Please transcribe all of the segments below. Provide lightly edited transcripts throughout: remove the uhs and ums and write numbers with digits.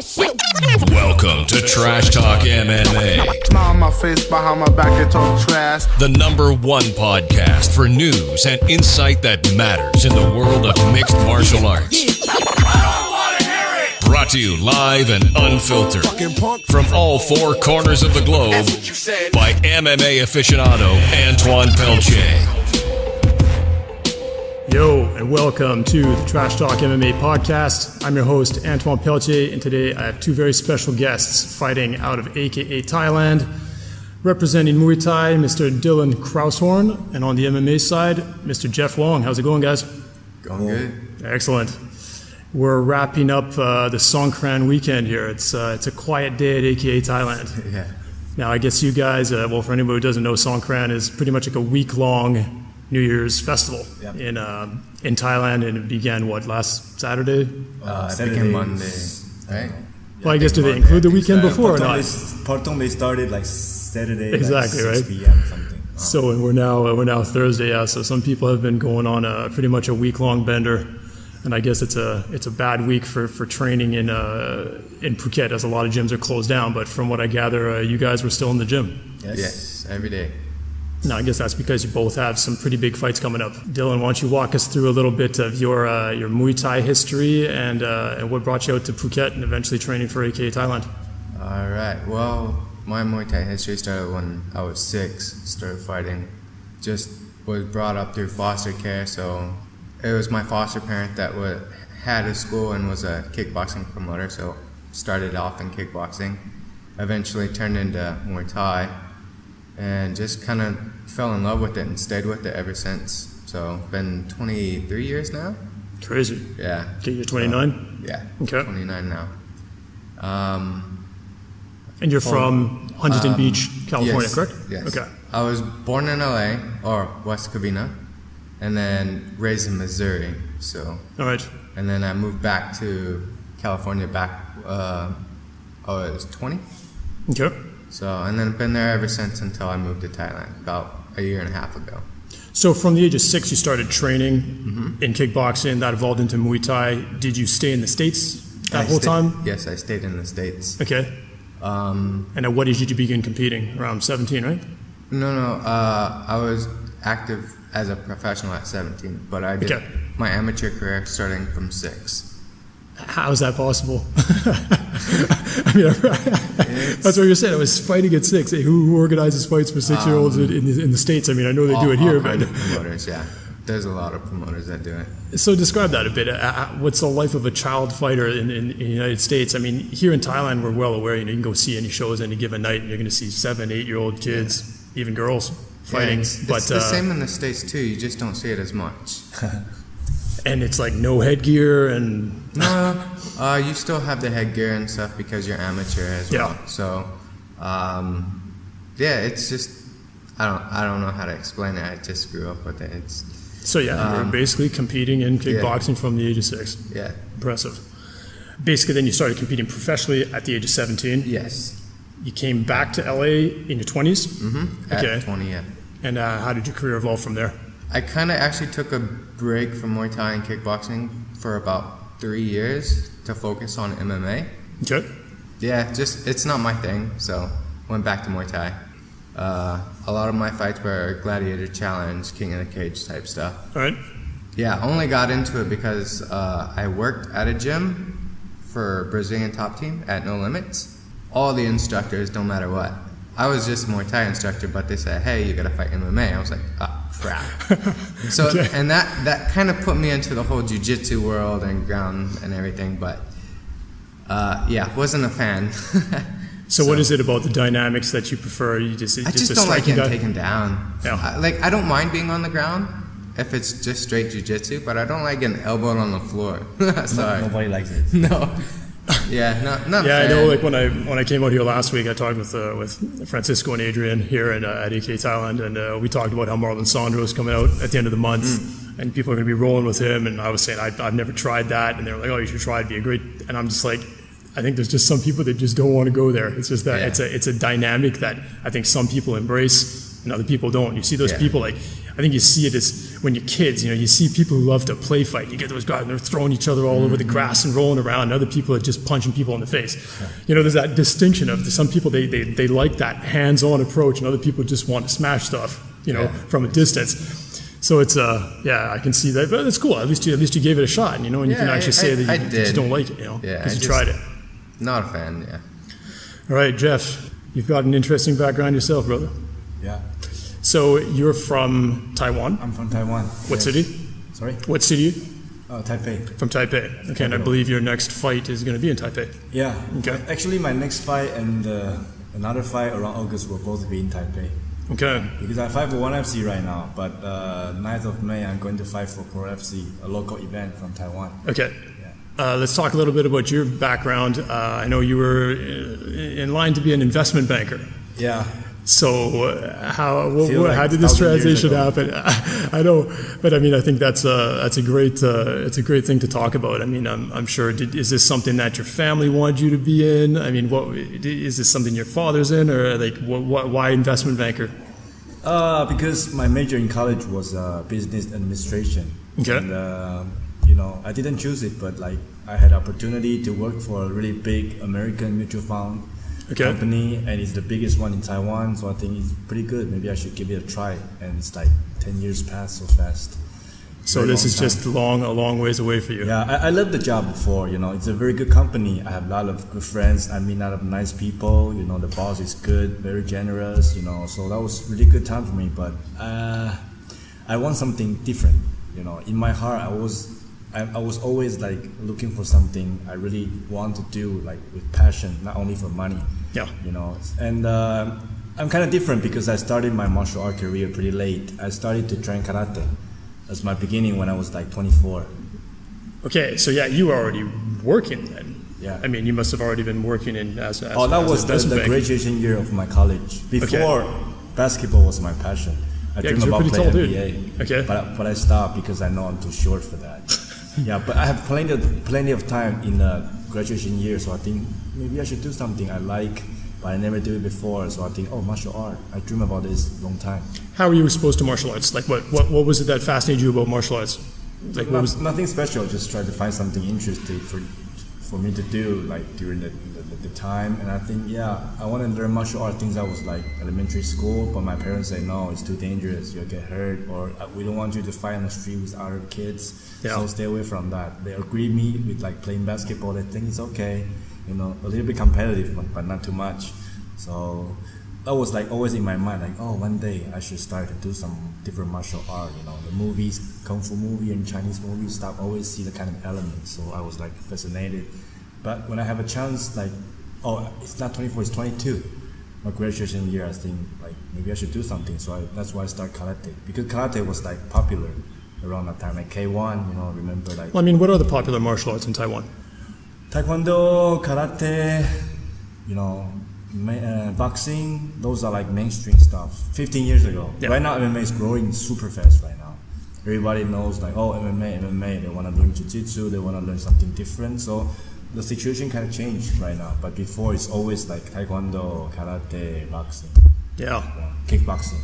that shit. Welcome to Trash Talk MMA. Smile on my face, behind my back, they talk trash. The #1 podcast for news and insight that matters in the world of mixed martial arts. Brought to you live and unfiltered from all four corners of the globe by MMA aficionado Antoine Pelche. Yo, and welcome to the Trash Talk MMA podcast. I'm your host, Antoine Pelche, and today I have two very special guests fighting out of AKA Thailand. Representing Muay Thai, Mr. Dillon Croushorn, and on the MMA side, Mr. Jeff Huang. How's it going, guys? Going good. Excellent. We're wrapping up the Songkran weekend here. It's a quiet day at AKA Thailand. Yeah. Now, I guess you guys, well, for anybody who doesn't know, Songkran is pretty much like a week-long New Year's festival in Thailand, and it began last Saturday? It began Monday, right? Well, I guess do they include the weekend before or not? Partong they started like Saturday, exactly, like 6 right? p.m. something. So we're now Thursday, yeah. So some people have been going on pretty much a week-long bender, and I guess it's a bad week for training in Phuket, as a lot of gyms are closed down. But from what I gather, you guys were still in the gym. Yes, every day. Now, I guess that's because you both have some pretty big fights coming up. Dylan, why don't you walk us through a little bit of your Muay Thai history and what brought you out to Phuket and eventually training for AKA Thailand? All right. Well, my Muay Thai history started when I was 6. Started fighting. Just was brought up through foster care. So it was my foster parent that had a school and was a kickboxing promoter. So started off in kickboxing. Eventually turned into Muay Thai. And just kind of fell in love with it and stayed with it ever since. So, been 23 years now. Crazy. Yeah. Okay, you're 29? Yeah. Okay. 29 now. And you're from Huntington Beach, California, yes, correct? Yes. Okay. I was born in LA, or West Covina, and then raised in Missouri. So. All right. And then I moved back to California I was 20. Okay. So, and then been there ever since until I moved to Thailand about a year and a half ago. So from the age of 6, you started training in kickboxing. That evolved into Muay Thai. Did you stay in the States that whole time? Yes, I stayed in the States. Okay. And at what age did you begin competing? Around 17, right? No. I was active as a professional at 17, but I did my amateur career starting from 6. How is that possible? I mean, that's what you're saying. I was fighting at 6. Hey, who organizes fights for 6-year-olds in the States? I mean, I know they do it here, but promoters, yeah. There's a lot of promoters that do it. So describe that a bit. What's the life of a child fighter in the United States? I mean, here in Thailand, we're well aware. You can go see any shows any given night, and you're going to see 7-8-year-old kids, even girls, fighting. Yeah, it's the same in the States too. You just don't see it as much. And it's like no headgear and... No, you still have the headgear and stuff because you're amateur as well. So, it's just, I don't know how to explain it. I just grew up with it. So you were basically competing in kickboxing from the age of 6. Yeah. Impressive. Basically then you started competing professionally at the age of 17. Yes. You came back to LA in your 20s? Mm-hmm. Okay. At 20, yeah. And how did your career evolve from there? I kind of actually took a break from Muay Thai and kickboxing for about 3 years to focus on MMA. Okay. Yeah, it's not my thing, so went back to Muay Thai. A lot of my fights were gladiator challenge, king of the cage type stuff. All right. Yeah, I only got into it because I worked at a gym for Brazilian top team at No Limits. All the instructors, no matter what. I was just a Muay Thai instructor, but they said, hey, you gotta fight MMA. I was like, crap. So, and that kind of put me into the whole jiu-jitsu world and ground and everything, but wasn't a fan. So what is it about the dynamics that you prefer? I just don't like getting taken down. Yeah. I don't mind being on the ground if it's just straight jiu-jitsu, but I don't like getting elbowed on the floor. Sorry. Nobody likes it. No. Yeah, not yeah, I know. Like when I came out here last week, I talked with Francisco and Adrian here at AKA Thailand, and we talked about how Marlon Sandro is coming out at the end of the month, and people are going to be rolling with him. And I was saying I've never tried that, and they were like, oh, you should try it. It'd be a great. And I'm just like, I think there's just some people that just don't want to go there. It's just that it's a dynamic that I think some people embrace and other people don't. You see those people like I think you see it as when you're kids, you see people who love to play fight. You get those guys and they're throwing each other all over the grass and rolling around, and other people are just punching people in the face. There's that distinction of some people, they like that hands-on approach, and other people just want to smash stuff, from a distance. So it's I can see that, but it's cool. At least you gave it a shot, and you can actually say that you just don't like it, because you tried it. Not a fan, yeah. All right, Jeff, you've got an interesting background yourself, brother. Yeah. So you're from Taiwan? I'm from Taiwan. What city? Sorry? What city? Taipei. From Taipei. Okay, and I believe your next fight is going to be in Taipei. Yeah. Okay. Actually, my next fight and another fight around August will both be in Taipei. Okay. Because I fight for ONE FC right now, but 9th of May I'm going to fight for Pro FC, a local event from Taiwan. Okay. Let's talk a little bit about your background. I know you were in line to be an investment banker. Yeah. So how did this transition happen? I know, but I think that's a great thing to talk about. I'm sure. Is this something that your family wanted you to be in? What is this something your father's in, or why investment banker? Because my major in college was business administration. Okay. And I didn't choose it, but I had opportunity to work for a really big American mutual fund company, and it's the biggest one in Taiwan, so I think it's pretty good. Maybe I should give it a try. And it's 10 years passed so fast. So this is just a long ways away for you. Yeah, I loved the job before. It's a very good company. I have a lot of good friends. I meet a lot of nice people. The boss is good, very generous. So that was really good time for me. But I want something different. In my heart, I was always looking for something I really want to do with passion, not only for money. Yeah. And I'm kind of different because I started my martial art career pretty late. I started to train karate as my beginning when I was 24. Okay, so you were already working then. Yeah. You must have already been working as that was the graduation year of my college. Before, basketball was my passion. I dream about playing NBA. Okay. But I stopped because I know I'm too short for that. Yeah, but I have plenty of time in the graduation year, so I think maybe I should do something I like, but I never do it before. So I think, martial art. I dream about this a long time. How were you exposed to martial arts? What was it that fascinated you about martial arts? Nothing special. Just try to find something interesting for me to do during the time. And I think I want to learn martial art things. I was elementary school, but my parents say no, it's too dangerous. You'll get hurt, or we don't want you to fight on the street with other kids. Yeah. So stay away from that. They agree me with playing basketball. They think it's okay, a little bit competitive, but not too much. So that was always in my mind, one day I should start to do some different martial art. The movies, kung fu movie and Chinese movies, always see the kind of elements. So I was fascinated. But when I have a chance, it's not 24, it's 22. My graduation year, I think maybe I should do something. So that's why I started karate, because karate was popular around that time, K1, remember what are the popular martial arts in Taiwan? Taekwondo, karate, boxing, those are mainstream stuff. 15 years ago. Yeah. Right now MMA is growing super fast right now. Everybody knows MMA, they want to learn jiu-jitsu, they want to learn something different. So the situation kind of changed right now, but before it's always taekwondo, karate, boxing. Yeah. Kickboxing.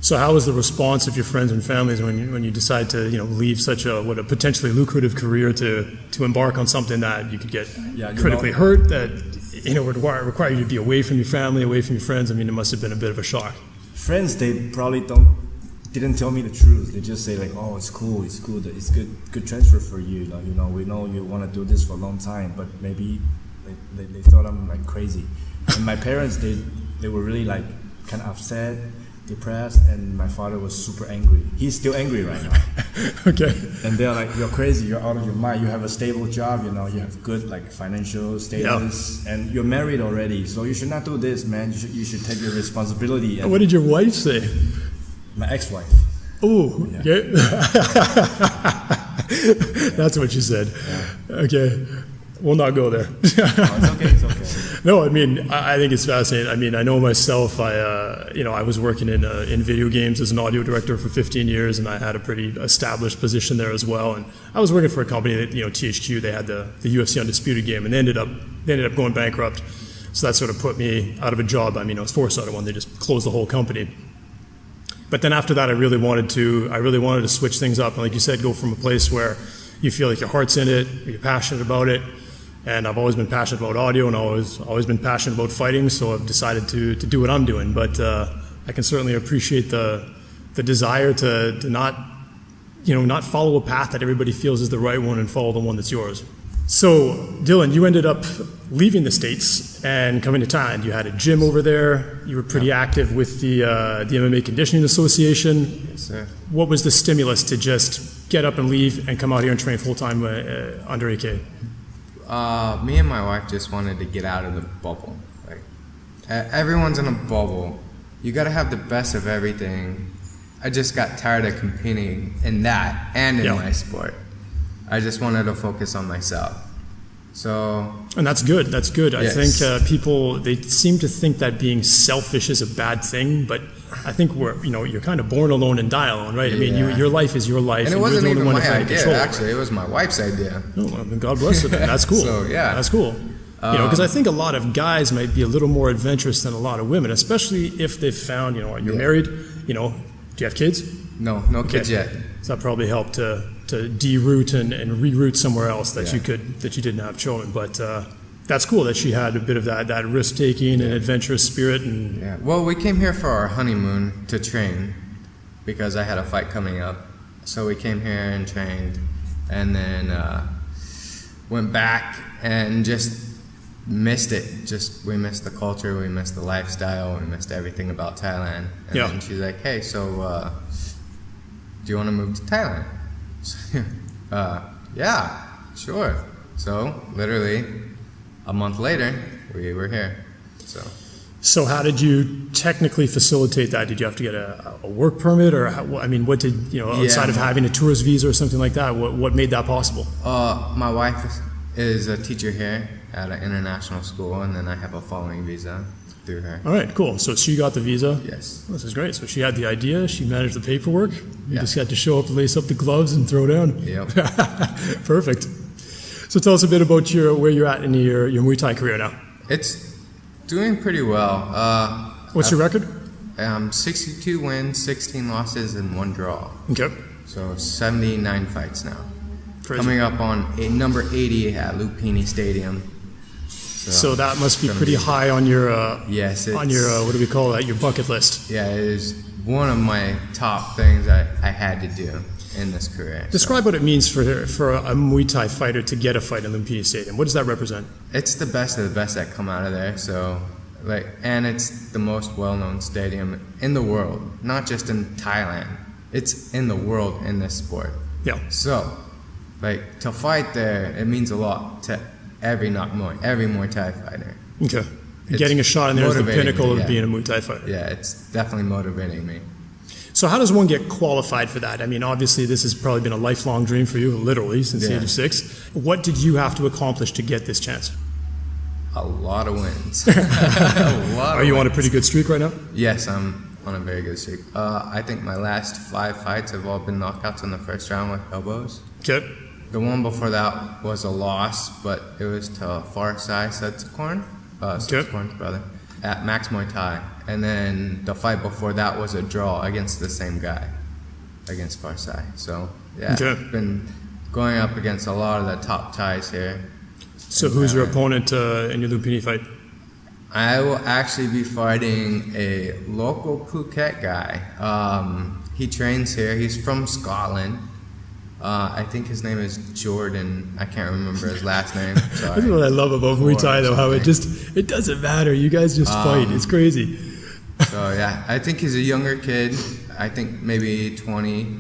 So how was the response of your friends and families when you decide to leave such a potentially lucrative career to embark on something that you could get critically hurt, that would require you to be away from your family, away from your friends? It must have been a bit of a shock. Friends, they probably didn't tell me the truth. They just say it's cool, it's good transfer for you. We know you want to do this for a long time, but maybe they thought I'm crazy. And my parents, they were really kind of upset, depressed, and my father was super angry. He's still angry right now. Okay. And they're you're crazy, you're out of your mind, you have a stable job, you have good financial status, and you're married already, so you should not do this, man. You should take your responsibility. And what did your wife say? My ex-wife. Oh, yeah. Okay. That's what she said. Yeah. Okay. We'll not go there. It's okay. No, I think it's fascinating. I know myself. I was working in video games as an audio director for 15 years, and I had a pretty established position there as well. And I was working for a company that, THQ. They had the UFC Undisputed game, and they ended up going bankrupt. So that sort of put me out of a job. I was forced out of one. They just closed the whole company. But then after that, I really wanted to switch things up. And like you said, go from a place where you feel like your heart's in it, you're passionate about it. And I've always been passionate about audio and always been passionate about fighting. So I've decided to do what I'm doing. But I can certainly appreciate the desire to not follow a path that everybody feels is the right one and follow the one that's yours. So, Dillon, you ended up leaving the States and coming to Thailand. You had a gym over there. You were pretty active with the MMA Conditioning Association. Yes, sir. What was the stimulus to just get up and leave and come out here and train full-time under AK? Me and my wife just wanted to get out of the bubble. Like, everyone's in a bubble. You got to have the best of everything. I just got tired of competing in that and in my sport. I just wanted to focus on myself. So, and that's good. That's good. Yes. I think people, they seem to think that being selfish is a bad thing, but I think you're kind of born alone and die alone, right? I mean, your life is your life. And it wasn't even my idea, control, actually. It was my wife's idea. Oh, well, God bless her. That's cool. So, yeah. That's cool. Because I think a lot of guys might be a little more adventurous than a lot of women, especially if they've found, you're married, do you have kids? No kids yet. So that probably helped to deroot and reroute somewhere else that you didn't have children. But that's cool that she had a bit of that risk taking and adventurous spirit. And well, we came here for our honeymoon to train because I had a fight coming up. So we came here and trained, and then went back and just missed it. We missed the culture, we missed the lifestyle, we missed everything about Thailand. And then she's like, hey, so do you want to move to Thailand? Yeah, sure. So literally a month later, we were here. So how did you technically facilitate that? Did you have to get a work permit, or what did outside of having a tourist visa or something like that? What made that possible? My wife is a teacher here at an international school, and then I have a following visa through her. All right, cool. So she got the visa? Yes. This is great. So she had the idea, she managed the paperwork, you just had to show up, lace up the gloves, and throw down. Yep. Perfect. So tell us a bit about where you're at in your Muay Thai career now. It's doing pretty well. What's your record? 62 wins, 16 losses, and 1 draw. Okay. So 79 fights now. Crazy. Coming up on number 80 at Lupini Stadium. So that must be pretty high on your yes, on your what do we call that? Your bucket list. Yeah, it is one of my top things I had to do in this career. Describe what it means for a Muay Thai fighter to get a fight in Lumpini Stadium. What does that represent? It's the best of the best that come out of there. So, and it's the most well-known stadium in the world, not just in Thailand. It's in the world in this sport. Yeah. So, to fight there, it means a lot to every Muay Thai fighter. Okay. Getting a shot in there is the pinnacle of being a Muay Thai fighter. Yeah, it's definitely motivating me. So how does one get qualified for that? I mean, obviously this has probably been a lifelong dream for you, literally, since the age of 6. What did you have to accomplish to get this chance? A lot of wins. Are you on a pretty good streak right now? Yes, I'm on a very good streak. I think my last 5 fights have all been knockouts in the first round with elbows. Okay. The one before that was a loss, but it was to Farsai Sudsakorn's brother, at Max Muay Thai. And then the fight before that was a draw against the same guy, against Farsai. So, I've been going up against a lot of the top Thais here. So who's your opponent in your Lumpini fight? I will actually be fighting a local Phuket guy. He trains here. He's from Scotland. I think his name is Jordan. I can't remember his last name. Sorry. That's what I love about Muay Thai, though, how it doesn't matter. You guys just fight. It's crazy. So, I think he's a younger kid. I think maybe 20,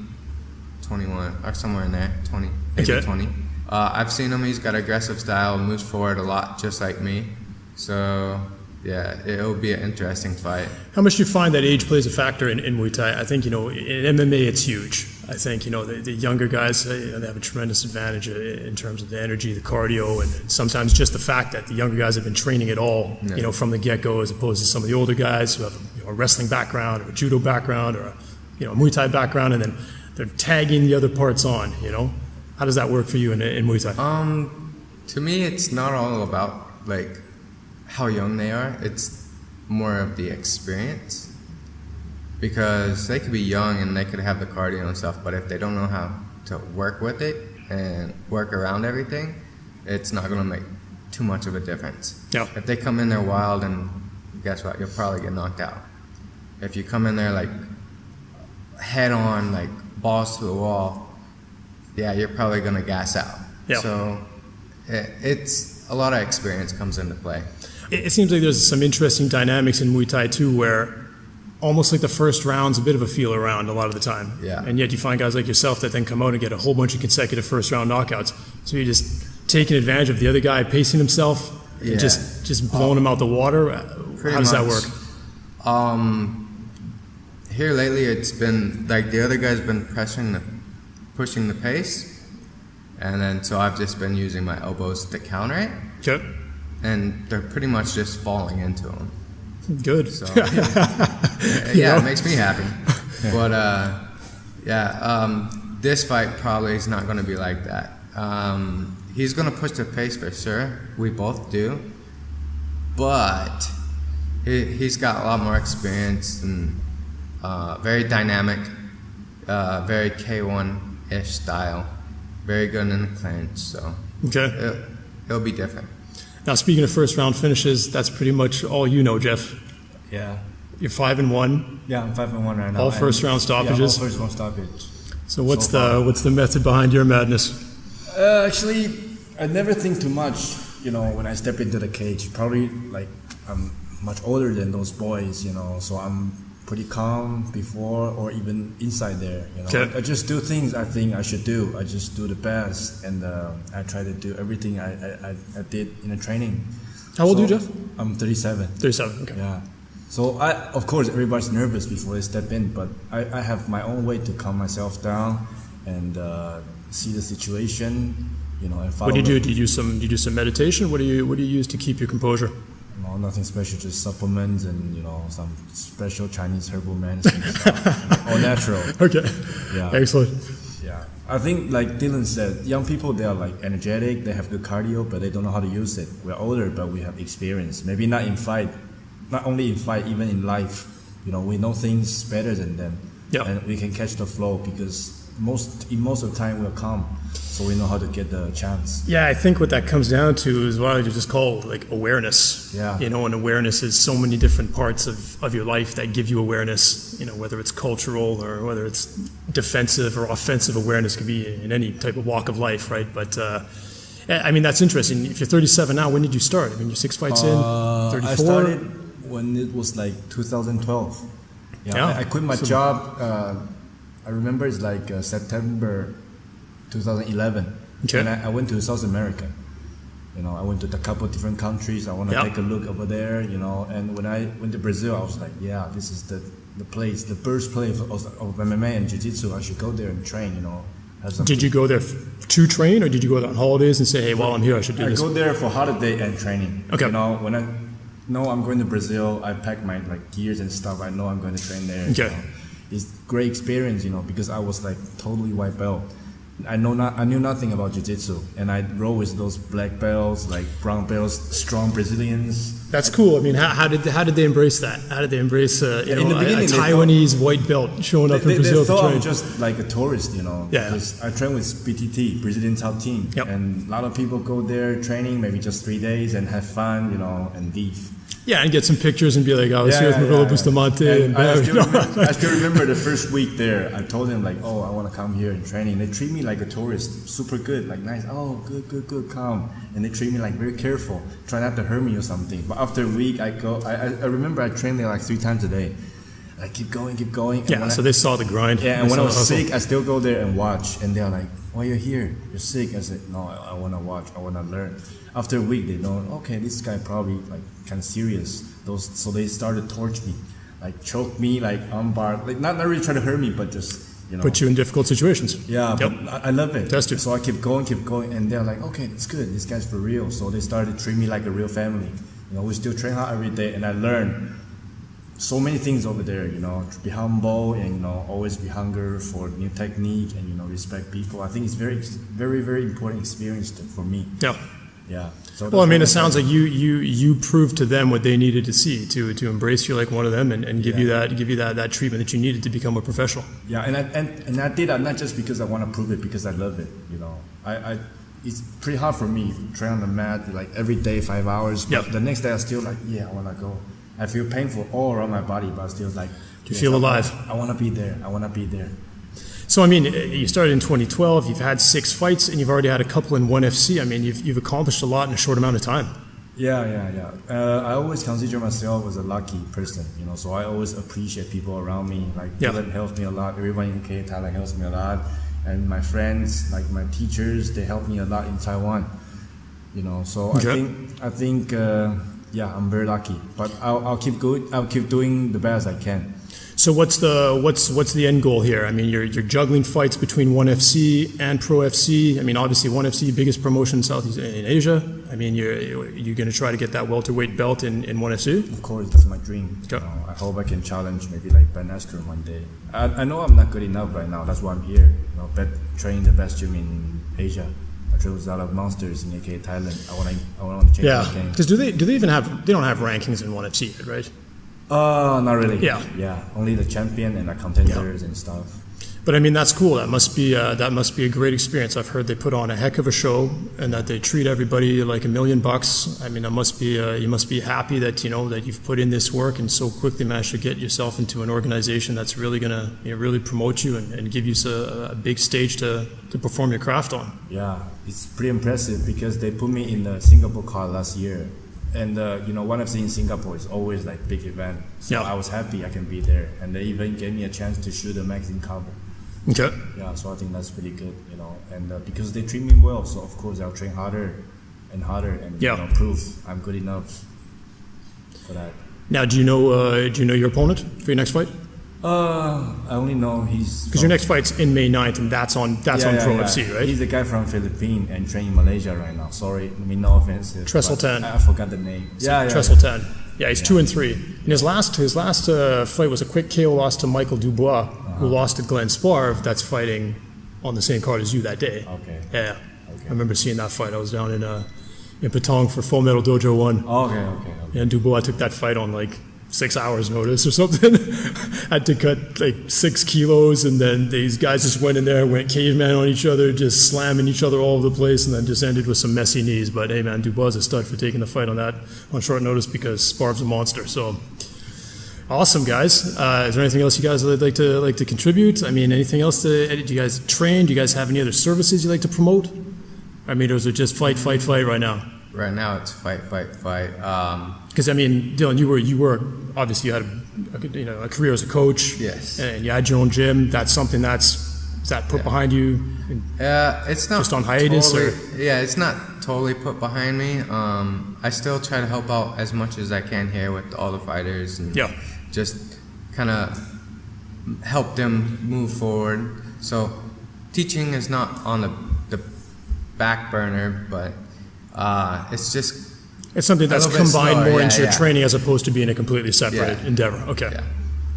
21, or somewhere in there. 20, maybe 20. I've seen him. He's got aggressive style, moves forward a lot, just like me. So, it'll be an interesting fight. How much do you find that age plays a factor in Muay Thai? I think, in MMA it's huge. I think, the younger guys, they have a tremendous advantage in terms of the energy, the cardio, and sometimes just the fact that the younger guys have been training it all, from the get-go, as opposed to some of the older guys who have a wrestling background or a judo background or a Muay Thai background, and then they're tagging the other parts on, How does that work for you in Muay Thai? To me, it's not all about, how young they are. It's more of the experience. because they could be young and they could have the cardio and stuff, but if they don't know how to work with it and work around everything, it's not going to make too much of a difference. Yeah. If they come in there wild, and guess what, you'll probably get knocked out. If you come in there like head on, like balls to the wall, yeah, you're probably going to gas out. Yeah. So it's a lot of experience comes into play. It seems like there's some interesting dynamics in Muay Thai too, where almost like the first round's a bit of a feel around a lot of the time. Yeah. And yet you find guys like yourself that then come out and get a whole bunch of consecutive first round knockouts. So you're just taking advantage of the other guy pacing himself and just blowing him out the water. How does that work? Here lately, it's been like the other guy's been pushing the pace, and then so I've just been using my elbows to counter it. Okay. And they're pretty much just falling into him. Good. So yeah, it makes me happy. But this fight probably is not going to be like that. He's going to push the pace for sure. We both do. But he's got a lot more experience and very dynamic, very K1-ish style, very good in the clinch. So okay. It'll be different. Now, speaking of first round finishes, that's pretty much all you know, Jeff. Yeah. You're 5-1. Yeah, I'm 5-1 right now. All first round stoppages. Yeah, all first round stoppage. So what's the method behind your madness? Actually, I never think too much. You know, when I step into the cage, probably like I'm much older than those boys. You know, so I'm pretty calm before or even inside there. You know, okay. I just do things I think I should do. I just do the best, and I try to do everything I did in the training. How old are you, Jeff? I'm 37. 37. Okay. Yeah. So of course, everybody's nervous before they step in, but I have my own way to calm myself down and see the situation. You know, and follow. What do you do? Do you do some meditation? What do you use to keep your composure? No, nothing special, just supplements and, you know, some special Chinese herbal medicine stuff. All natural. Okay. Yeah. Excellent. Yeah. I think, like Dillon said, young people, they are like energetic, they have good cardio, but they don't know how to use it. We're older, but we have experience. Maybe not in fight, not only in fight, even in life. You know, we know things better than them. Yeah. And we can catch the flow because most of the time we're calm. So we know how to get the chance. Yeah, I think what that comes down to is what I just call like awareness. Yeah. You know, and awareness is so many different parts of your life that give you awareness. You know, whether it's cultural or whether it's defensive or offensive awareness, could be in any type of walk of life, right? But I mean, that's interesting. If you're 37 now, when did you start? I mean, you're 6 fights in, 34? I started when it was like 2012. Yeah. I quit my job. I remember it's like September 2011. Okay. And I went to South America. You know, I went to a couple of different countries. I want to take a look over there, you know. And when I went to Brazil, I was like, yeah, this is the place, the birthplace of MMA and Jiu-Jitsu. I should go there and train, you know. Did you go there to train, or did you go there on holidays and say, hey, while I'm here, I should do this? I go there for holiday and training. Okay. You know, when I know I'm going to Brazil, I pack my like gears and stuff. I know I'm going to train there. Okay. You know. It's great experience, you know, because I was like totally white belt. I knew nothing about jiu-jitsu, and I roll with those black belts, like brown belts, strong Brazilians. That's cool. I mean, how did they embrace that? How did they embrace a Taiwanese white belt showing up in Brazil they thought to train? I'm just like a tourist, you know. Yeah. Because I train with BTT, Brazilian Top Team, and a lot of people go there training maybe just 3 days and have fun, you know, and leave. Yeah, and get some pictures and be like, I was here with Murilo Bustamante. And I still remember the first week there. I told them like, oh, I want to come here and training. They treat me like a tourist, super good, like nice. Oh, good, calm. And they treat me like very careful, try not to hurt me or something. But after a week, I remember I trained there like 3 times a day. I keep going. And yeah, so they saw the grind. Yeah, and when I was sick, I still go there and watch. And they're like, why you're here? You're sick. I said, no, I want to watch. I want to learn. After a week, they know, okay, this guy probably like kind of serious. So they started to torch me, like choke me, like armbar, like not really trying to hurt me, but just, you know. Put you in difficult situations. Yeah, but I love it. Test you. So I keep going, and they're like, okay, that's good. This guy's for real. So they started to treat me like a real family. You know, we still train hard every day, and I learn so many things over there. You know, to be humble and, you know, always be hungry for new technique and, you know, respect people. I think it's very, very, very important experience for me. Yeah. Yeah. So Well, I mean, it sounds like you proved to them what they needed to see to embrace you like one of them and give you that treatment that you needed to become a professional. Yeah, and I did that not just because I want to prove it, because I love it. You know, I it's pretty hard for me to train on the mat like every day 5 hours. But the next day I still like, I want to go. I feel painful all around my body, but I still like. Do you feel alive? I want to be there. I want to be there. So, I mean, you started in 2012, you've had 6 fights, and you've already had a couple in ONE FC. I mean, you've accomplished a lot in a short amount of time. Yeah. I always consider myself as a lucky person, you know, so I always appreciate people around me. Like, Dillon helps me a lot, everybody in AKA Thailand helps me a lot, and my friends, like my teachers, they help me a lot in Taiwan, you know, so I think, I'm very lucky, but I'll keep doing the best I can. So what's the end goal here? I mean, you're juggling fights between ONE FC and Pro FC. I mean, obviously ONE FC, biggest promotion in Asia. I mean, you're going to try to get that welterweight belt in ONE FC? Of course, that's my dream. You know, I hope I can challenge maybe like Ben Askren one day. I know I'm not good enough right now. That's why I'm here. You know, training the best gym in Asia. I train with a lot of monsters in AKA Thailand. I want to change my game. Because do they even have? They don't have rankings in ONE FC yet, right? Not really. Yeah. Only the champion and the contenders and stuff. But I mean, that's cool. That must be a great experience. I've heard they put on a heck of a show and that they treat everybody like $1 million. I mean, that must be you must be happy that that you've put in this work and so quickly managed to get yourself into an organization that's really gonna really promote you and give you a big stage to perform your craft on. Yeah, it's pretty impressive because they put me in the Singapore card last year. And ONE FC in Singapore is always like big event. So I was happy I can be there, and they even gave me a chance to shoot a magazine cover. Okay. Yeah, so I think that's pretty good, and because they treat me well, so of course I'll train harder and prove I'm good enough for that. Now, do you know your opponent for your next fight? I only know he's because your next fight's in May 9th, and that's on Pro FC, right? He's the guy from Philippines and training in Malaysia right now. Sorry, I mean no offense. Tresseltan. I forgot the name. Tresseltan. Yeah, he's 2-3. And his last fight was a quick KO loss to Michael Dubois, who lost to Glenn Sparv. That's fighting on the same card as you that day. Okay. Yeah. Okay. I remember seeing that fight. I was down in Patong for Full Metal Dojo 1. Okay. And Dubois took that fight on like 6 hours notice or something. Had to cut like 6 kilos, and then these guys just went in there, went caveman on each other, just slamming each other all over the place, and then just ended with some messy knees. But hey man, Dubois is a stud for taking the fight on short notice because Sparv's a monster. So awesome, guys. Is there anything else you guys would like to contribute? I mean, anything else do you guys train? Do you guys have any other services you like to promote? I mean, or is it just fight right now? Right now it's fight. Because I mean, Dillon, you were obviously you had a career as a coach. Yes. And you had your own gym. That's something is that put behind you? It's not just on hiatus. It's not totally put behind me. I still try to help out as much as I can here with all the fighters and just kind of help them move forward. So teaching is not on the back burner, but it's something that's combined more into your training as opposed to being a completely separate endeavor. Okay. Yeah.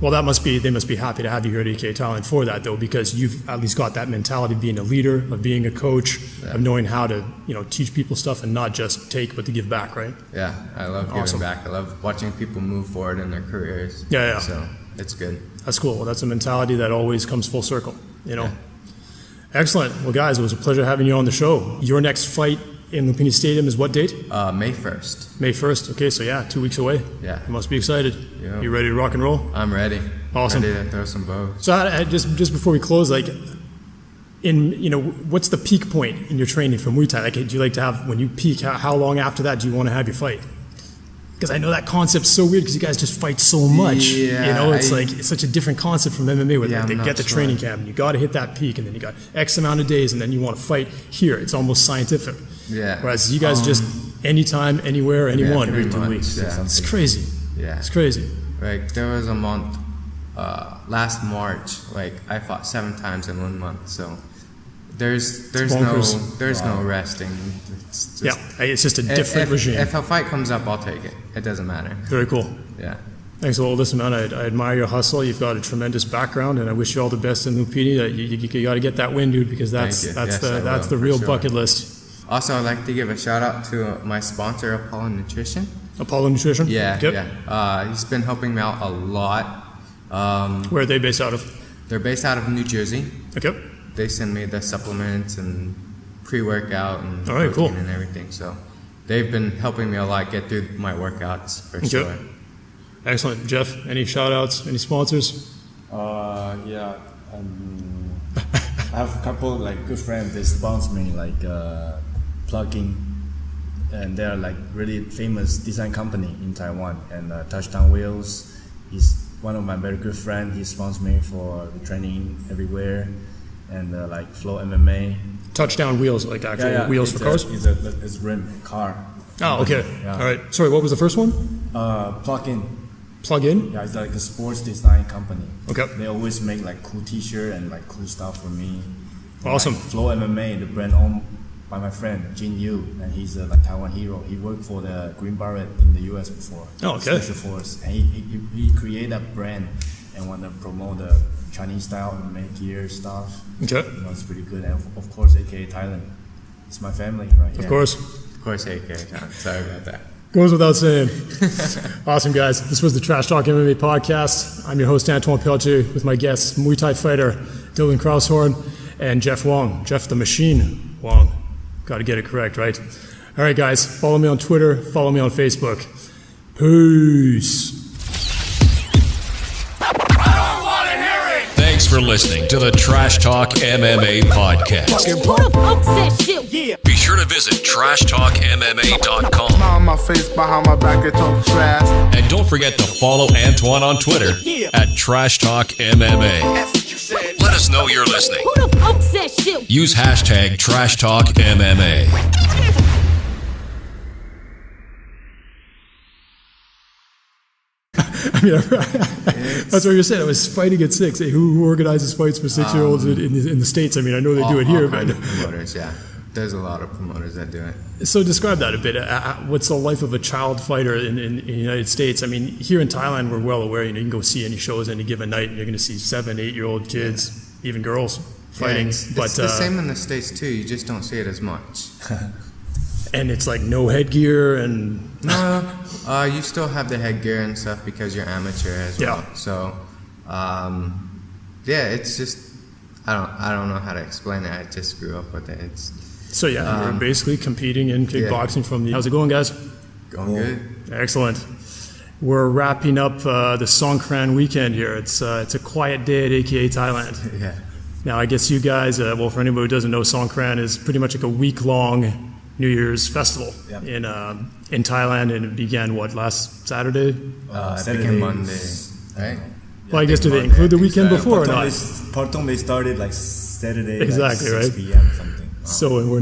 Well, they must be happy to have you here at AKA Thailand for that, though, because you've at least got that mentality of being a leader, of being a coach, of knowing how to teach people stuff and not just take, but to give back, right? Yeah, I love giving back. I love watching people move forward in their careers. Yeah. So it's good. That's cool. Well, that's a mentality that always comes full circle, Yeah. Excellent. Well, guys, it was a pleasure having you on the show. Your next fight in Lumpini Stadium is what date? May 1st. May 1st. Okay, so 2 weeks away. Yeah. You must be excited. Yeah. You ready to rock and roll? I'm ready. Awesome. Ready to throw some bows. So just before we close, what's the peak point in your training for Muay Thai? Like, do you like to have, when you peak, how long after that do you want to have your fight? Because I know that concept's so weird because you guys just fight so much. Yeah, it's such a different concept from MMA where they get the training camp and you got to hit that peak and then you got X amount of days and then you want to fight here. It's almost scientific. Yeah. Whereas you guys just anytime, anywhere, anyone. Every 2 weeks. Yeah. It's crazy. Yeah. It's crazy. Like there was a month, last March, I fought 7 times in 1 month. So there's no resting. It's just a different regime. If a fight comes up, I'll take it. It doesn't matter. Very cool. Yeah. Thanks. Well, listen, man, I admire your hustle. You've got a tremendous background, and I wish you all the best in Lumpini. You got to get that win, dude, because that's the real bucket list. Also, I'd like to give a shout out to my sponsor, Apollo Nutrition. Apollo Nutrition? Yeah, Yep. yeah. He's been helping me out a lot. Where are they based out of? They're based out of New Jersey. Okay. They send me the supplements and pre-workout and All right, protein cool. and everything. So they've been helping me a lot get through my workouts for sure. Excellent. Jeff, any shout outs, any sponsors? Yeah. I have a couple like good friends. They sponsor me like Plugging, and they're like really famous design company in Taiwan. And Touchdown Wheels is one of my very good friends. He sponsors me for the training everywhere, and like Flow MMA. Touchdown Wheels, like actual wheels for cars? It's rim car. Oh, okay. Yeah. All right. Sorry, what was the first one? Plug-in. Plug-in? Yeah, it's like a sports design company. Okay. They always make like cool T-shirt and like cool stuff for me. Awesome. Like Flow MMA, the brand owned by my friend Jin Yu, and he's a like Taiwan hero. He worked for the Green Beret in the U.S. before. Oh, okay. Special Force, and he created a brand and want to promote the Chinese style MMA gear stuff. Okay. You know, it's pretty good. And of course, AKA Thailand. It's my family, right? Of course. Of course, AKA. Sorry about that. Goes without saying. Awesome, guys. This was the Trash Talk MMA podcast. I'm your host, Antoine Peltier, with my guests, Muay Thai fighter Dillon Croushorn and Jeff Huang. Jeff the Machine Huang. Got to get it correct, right? All right, guys. Follow me on Twitter. Follow me on Facebook. Peace. Thanks for listening to the Trash Talk MMA podcast. Be sure to visit trashtalkmma.com. Smile on my face, behind my back, they talk trash. And don't forget to follow Antoine on Twitter at Trash Talk MMA. Let us know you're listening. Use hashtag Trash Talk MMA. I mean, that's what you're saying. I was fighting at 6. Hey, who organizes fights for 6-year-olds in the States? I mean, I know they do it here, but Promoters, yeah. There's a lot of promoters that do it. So describe that a bit. What's the life of a child fighter in the United States? I mean, here in Thailand, we're well aware. You can go see any shows any given night, and you're going to see 7-8-year-old kids, even girls, fighting. Yeah, it's the same in the States too. You just don't see it as much. And it's like no headgear and no, you still have the headgear and stuff because you're amateur as well. So, yeah, it's just I don't know how to explain it. I just grew up with it. So you're basically competing in kickboxing from the. How's it going, guys? Going good. Excellent. We're wrapping up the Songkran weekend here. It's a quiet day at AKA Thailand. Yeah. Now I guess you guys, well, for anybody who doesn't know, Songkran is pretty much like a week-long New Year's festival in Thailand, and it began last Saturday? It began Monday, right? Well, I guess do they include the weekend before or not? Partong they started like Saturday, exactly, like 6 right? p.m. something. Wow. So we're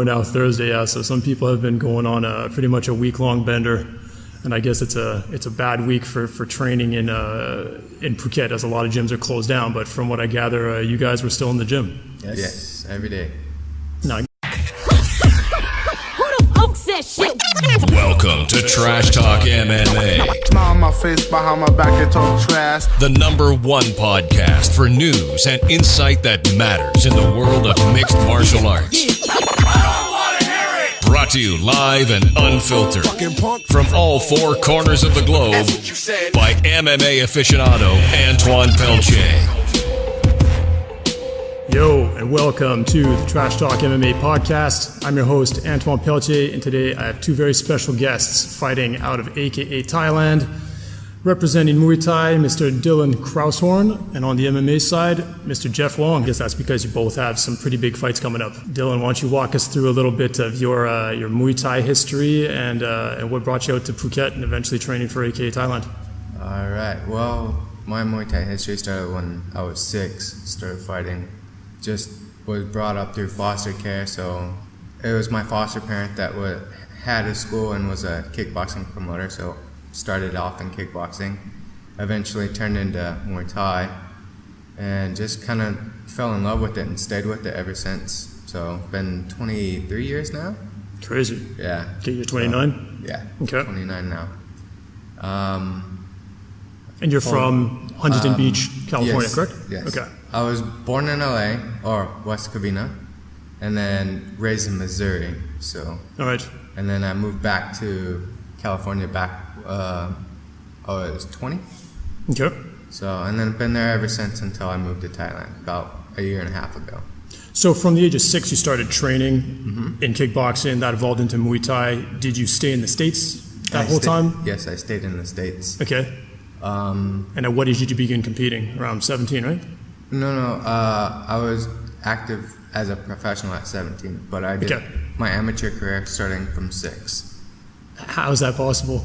now Thursday, yeah. So some people have been going on pretty much a week-long bender, and I guess it's a bad week for training in Phuket, as a lot of gyms are closed down. But from what I gather, you guys were still in the gym. Yes, every day. No. Welcome to Trash Talk MMA. Smile on my face, behind my back, they talk trash. The #1 podcast for news and insight that matters in the world of mixed martial arts. Brought to you live and unfiltered from all 4 corners of the globe by MMA aficionado Antoine Peltier. Yo, and welcome to the Trash Talk MMA podcast. I'm your host, Antoine Peltier, and today I have 2 very special guests fighting out of AKA Thailand. Representing Muay Thai, Mr. Dillon Croushorn, and on the MMA side, Mr. Jeff Huang. I guess that's because you both have some pretty big fights coming up. Dillon, why don't you walk us through a little bit of your Muay Thai history and what brought you out to Phuket and eventually training for AKA Thailand? All right. Well, my Muay Thai history started when I was 6. Started fighting. Just was brought up through foster care, so it was my foster parent that had a school and was a kickboxing promoter, so started off in kickboxing, eventually turned into Muay Thai, and just kind of fell in love with it and stayed with it ever since. So been 23 years now. Crazy. Yeah. Okay, you're 29? Yeah. Okay. 29 now. And you're from Huntington Beach, California, yes, correct? Yes. Okay. I was born in LA, or West Covina, and then raised in Missouri. So, All right. and then I moved back to California I was 20. Okay. So, and then been there ever since until I moved to Thailand about a year and a half ago. So from the age of 6, you started training in kickboxing. That evolved into Muay Thai. Did you stay in the States that whole time? Yes, I stayed in the States. Okay. And at what age did you begin competing? Around 17, right? No. I was active as a professional at 17, but I did my amateur career starting from 6. How is that possible?